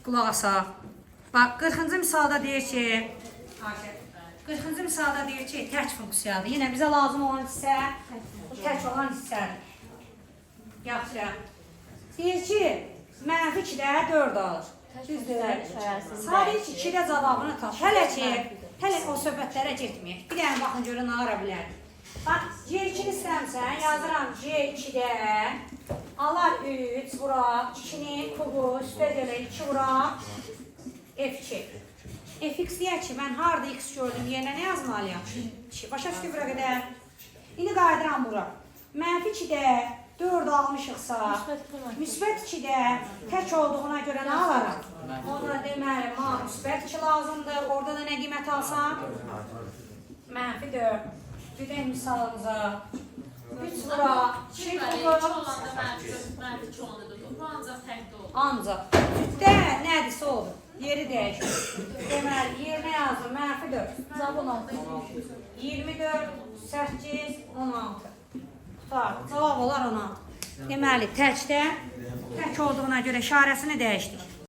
qulaq asaq. Bax, 40-cı misalda deyir ki, 40-cı misalda deyir ki, tək funksiyadır. Yenə bizə lazım olan hissə, bu tək olan hissədir. Yaxşı. Deyir ki, mənfi 2-də 4 alır. Düzdür. Sadəcə 2-də cavabını tap. Hələ o söhbətlərə getməyək. Bir dənə baxın görün, nə ara bilərik. Bax, C2-ni istəmsən, yazıram C2-də. Alar 3, vuraq, 2-ni kubu, üstə gələ 2 vuraq, F2. Fx deyək ki, mən harada x gördüm, yerinə nə yazmalıyam? 2. Başa düşdük bura qədər. İndi qaydıram bura. Mənfi 2-də 4 almışıqsa, müsbət 2-də tək olduğuna görə nə alaram? Ona deməli, müsbət 2 lazımdır. Orada da nə qiymət alsam? Mənfi 4. Gedək misalımıza. 3 vuraq, 2 kubu. Ancaq. Cütdə nədirsə olur. Yeri dəyişir. Deməli, yerinə yazdım. Mənfi 4. Cavab 16. 24, 8, 16. Cavab olar 16. Deməli, tək olduğuna görə işarəsini dəyişdik.